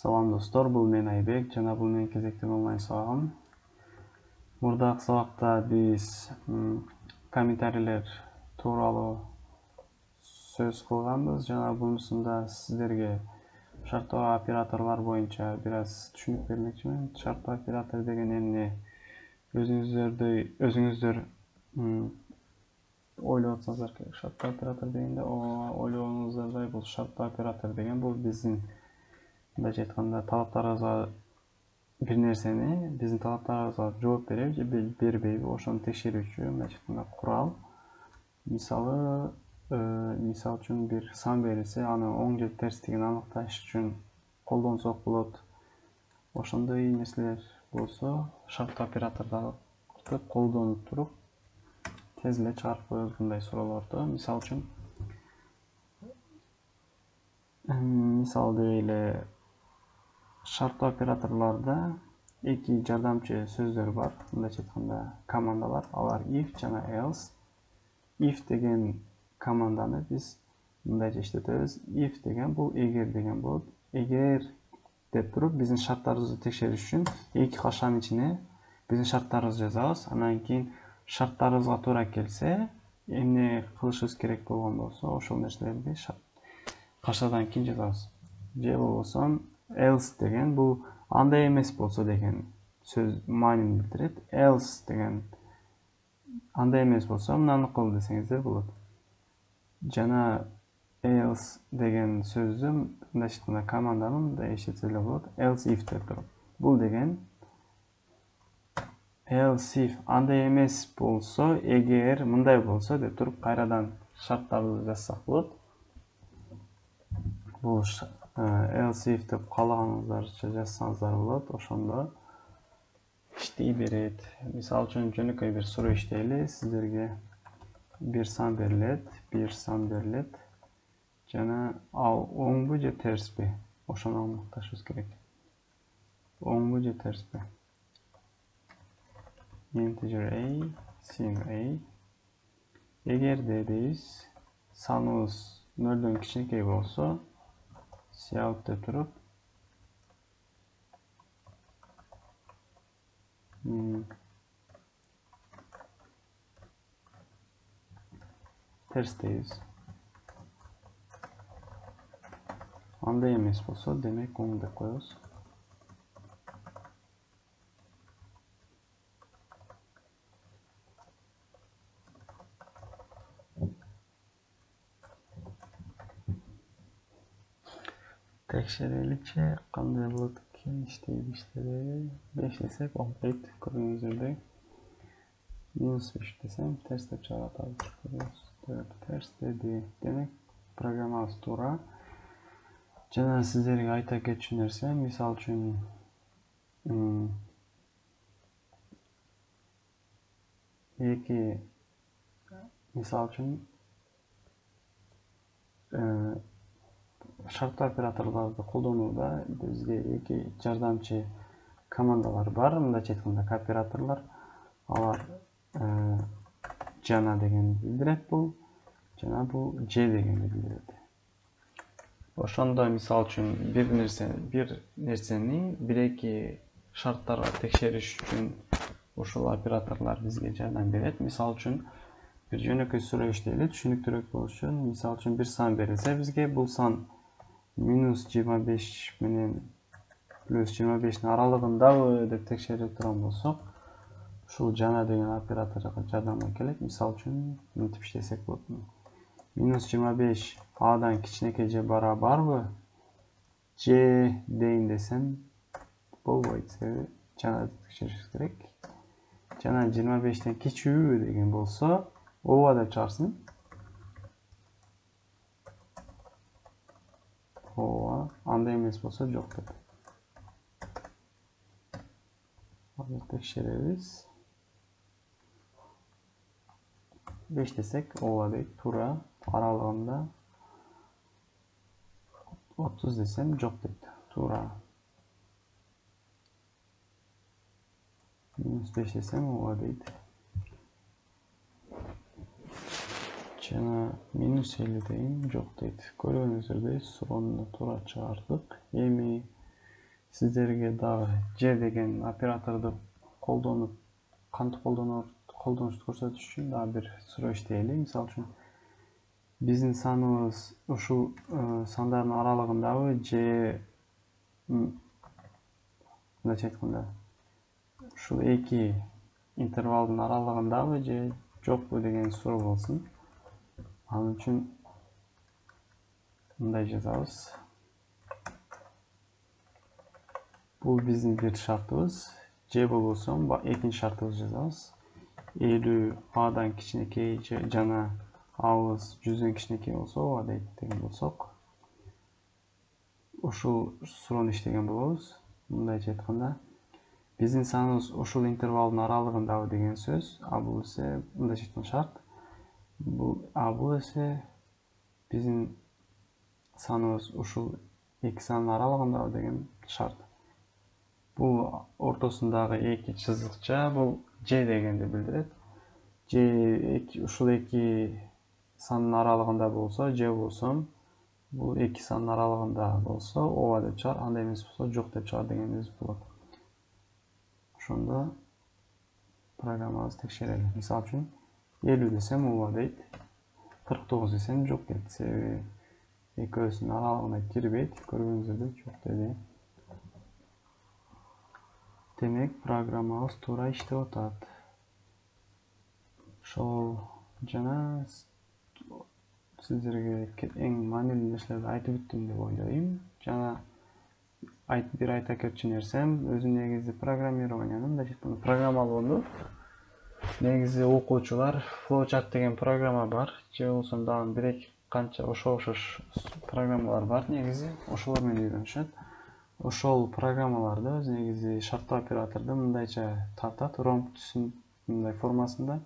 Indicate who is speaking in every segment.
Speaker 1: Салам достор, бул мен Айбек жана бул менин кезектеги онлайн сабагым. Мурдагы сабакта биз комментарийлер тууралуу сөз кылганбыз жана бунусунда сиздерге шарттоо операторлор боюнча бир аз түшүнүк бермекчимин. Шарттоо оператор деген эмне? Өзүңүздөр ойлоп атсаңыздар керек. Шарттоо оператор дегенде ойлогонуңуздай бул шарттоо оператор деген бул биздин мындайча айтканда талаптарыбызга бир нерсени биздин талаптарыбызга жооп береби же бербейби ошону текшерүүчү мындайча айтканда курал. Мисалы үчүн бир сан берилсе, аны оң же терстигин аныкташ үчүн колдонсок болот. Ошондой нерселер болсо шарттоо оператордорду колдонуп туруп тез эле чыгарып коебуз мындай суроолорду. Мисал дейли, шарттоо операторлордо эки жардамчы сөздөр бар, мындайча айтканда командалар. Алар if жана else. If деген команданы биз мындайча иштетебиз. If деген бул эгер деген болот. Эгер деп туруп биздин шарттарыбызды текшериш үчүн эки кашанын ичине биздин шарттарыбызды жазабыз. Андан кийин шарттарыбызга туура келсе, эмне кылышыбыз керек болгон болсо, ошол нерселерди кашадан кийин жазабыз. Же болбосо else деген бул андай эмес болсо деген сөз маанини билдирет. Else деген андай эмес болсо мынаны кыл десеңиздер болот. Жана else деген сөздү мындайча айтканда команданы мындай иштетсе эле болот. Else if деп туруп. Бул деген else if андай эмес болсо, эгер мындай болсо деп туруп кайрадан шарттарды жазсак болот. Бул else if деп каалаганыңыздарча жазсаңыздар болот. Ошондо иштей берет. Мисалы үчүн жөнөкөй бир суроо иштейли. Сиздерге бир сан берилет. Жана ал оңбу же терсби? Ошону аныкташыбыз керек. Оңбу же терсби? Integer a, string a. Эгерде дейбиз саныбыз 0дон кичинекей болсо, cout деп туруп терс дейбиз. Андай эмес болсо, демек оң деп коебуз. Текшереличи кандай болот экен, иштейби иштеби? 5 десек окпойт, көргөнүңүздөй. -5 десем терс деп чыгарып атабыз. Терс деди. Демек программабыз туура. Жана сиздерге айта кетчү нерсе, мисалы үчүн шарттоо операторлорду колдонууда бизге эки жардамчы командалар бар, мындайча айтканда кооператорлор. Алар жана дегенди билдирет бул, жана бул же дегенди билдирет. Ошондо мисалы үчүн бир нерсени бир-эки шарттарга текшериш үчүн ушул операторлор бизге жардам берет. Мисалы үчүн бир жөнөкөй суроо иштейли, түшүнүктүүрөөк болуш үчүн. Мисалы үчүн бир сан берилсе бизге, бул сан -25 менен +25-тин аралыгындабы деп текшере турган болсок, ушул жана деген операторго жардамга келет. Мисалы үчүн мынтип иштесек болот. -25 адан кичинекей же барабарбы? Же дейин десем болбойт, себеби жана текшеришибиз керек. Жана 25-тен кичүүбү деген болсо, ооба деп чыгарсын. Ооба, андай эмес болсо жок деп. Азыр текшеребиз. 5 десек ооба дейт, туура аралыгында. 30 десем жок дейт, туура. -5 десем ооба дейт. Жана -50 дейм, жок дейт. Көргөнүңүздөрдөй суроону туура чыгардык. Эми сиздерге дагы G деген операторду колдонуп кантип колдонушту көрсөтүш үчүн дагы бир суроо иштейли. Мисалы үчүн биздин саныбыз ушул сандардын аралыгындабы же мындайча айтканда ушул эки интервалдын аралыгындабы же жокпу деген суроо болсун. Ал үчүн мындай жазабыз. Бул биздин бир шартыбыз. Же болбосо экинчи шартыбызды жазабыз. 50 A'дан кичинекей жана A'быз 100дөн кичинекей болсо ооба дейт деген болсок. Ушул суроону иштеген болобуз. Мындайча айтканда, биздин саныбыз ушул интервалдын аралыгындабы деген сөз. А бул эсе мындайча айтканда шарт. Бул эсе биздин саныбыз ушул эки сандын аралыгындабы деген шарт. Бул ортосундагы эки чызыкча бул G дегенди билдирет. G ушул эки сандын аралыгында болсо, же болсо бул эки сандын аралыгында болсо ооба деп чыгар, андай эмес болсо жок деп чыгар дегенибиз болот. Ошондо программабызды текшерели. Мисалы үчүн 50 десем ооба дейт, 49 десем жок дейт. Себеби экөөсүнүн аралыгына кирбейт. Көргөнүңүздөй жок деди. Демек, программабыз туура иштеп атат. Ошол жана сиздерге эң маанилүү нерселерди айтып бүттүм деп ойлойм. Жана бир айта кетчү нерсем, өзү негизи программированиянын мындайча айтканда программалоону негизи окуучулар Flowchart деген программа бар. Же болбосо дагы бир-эки канча окшош программалар бар негизи. Ошолор менен үйрөнүшөт. Ошол программаларды өз негизи шарттуу операторду мындайча тартат, ромб мындай формасында.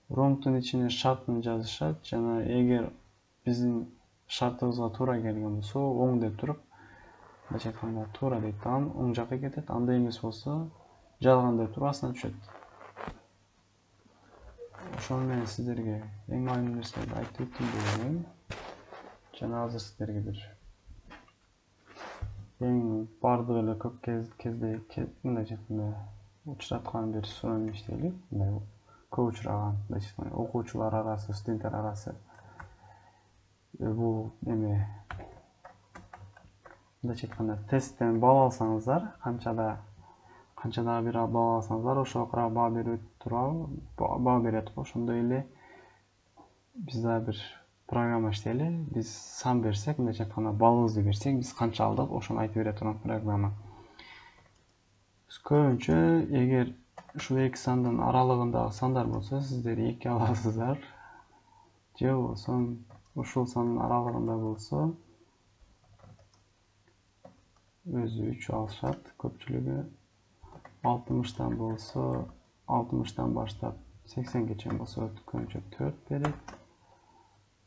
Speaker 1: Ромбтун ичине шартын жазышат жана эгер биздин шартыбызга туура келген болсо, оң деп туруп, мындайча айтканда туура дейт дагы оң жакка кетет. Андай эмес болсо, жалган деп туруп астына түшөт. Ошону менен сиздерге эң маанилүү нерселерди айтып өттүм деп ойлойм. Жана азыр сиздерге бир эң бардыгы эле көп кезде мындайча айтканда учураткан бир суроону иштейли. Мындай көп учураган, мындайча айтканда окуучулар арасы, студенттер арасы. Бул эме мындайча айтканда тесттен бал алсаңыздар, канчада бир бал алсаңыздар, ошого карап баа берип турабы, баа берет го. Ошондой эле биз да бир программа иштейли. Биз сан берсек, мындайча айтканда балыбызды берсек, биз канча алдык, ошону айтып бере турган программа. Көбүнчө эгер ушул эки сандын аралыгындагы сандар болсо, сиздер 2 аласыздар. Же болбосо ушул сандын аралыгында болсо, өзү 3 алышат. Көпчүлүгү 60 болсо, 60 баштап 80 чейин болсо көбүнчө 4 берет.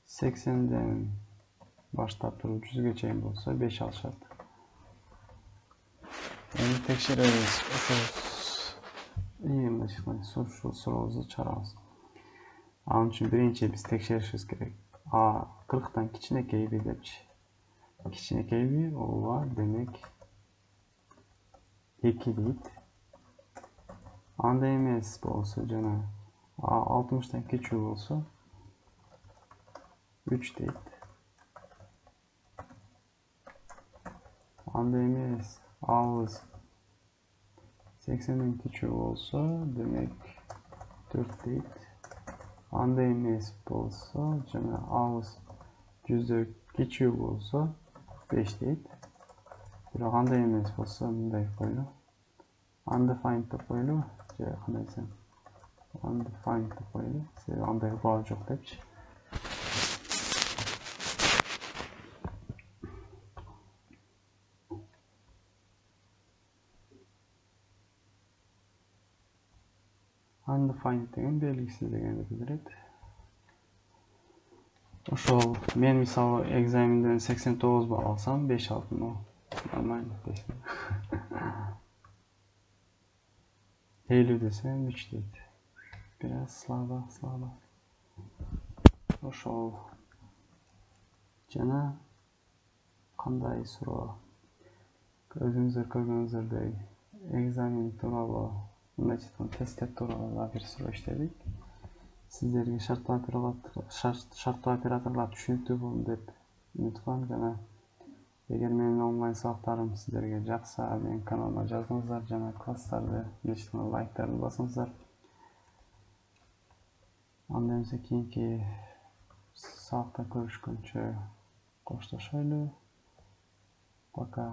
Speaker 1: 80 баштап туруп 100 чейин болсо 5 алышат. Эми текшеребиз. Ушул сурообузду чыгарабыз. Ал үчүн биринчи биз текшеришибиз керек. А 40тан кичинекейби депчи. Кичинекейби? Ооба, демек 2 дейт. Андай эмес болсо жана 60тан кичүү болсо 3 дейт. Андай эмес, A'быз 80ден кичүү болсо, демек 4 дейт. Андай эмес болсо жана A'быз 100дөн кичүү болсо 5 дейт. Бирок андай эмес болсо мындай койлу. Undefined деп койлу, же кандай десем? Undefined деп койлу. Себеби андай баа жок депчи. Undefined деген белгисиз дегенди билдирет. Ошол мен мисалы экзаменден 89 балл алсам 5 алдым. Нормально десем. 50 десем 3 дейт. Бир аз слабо. Ошол жана кандай суроо? Özünüzдөр көргөнүңүздөй экзамен тууралуу, мындайча айтканда тесттер тууралуу да бир сүрө иштедик. Сиздерге шарттуу операторлор түшүнүктүү болду деп үмүт кылам. Жана эгер менин онлайн сабактарым сиздерге жакса, менин каналыма жазыңыздар жана класстарды лайктарды басыңыздар. Анда эмесе кийинки сабакта көрүшкөнчө коштошойлу. Пока.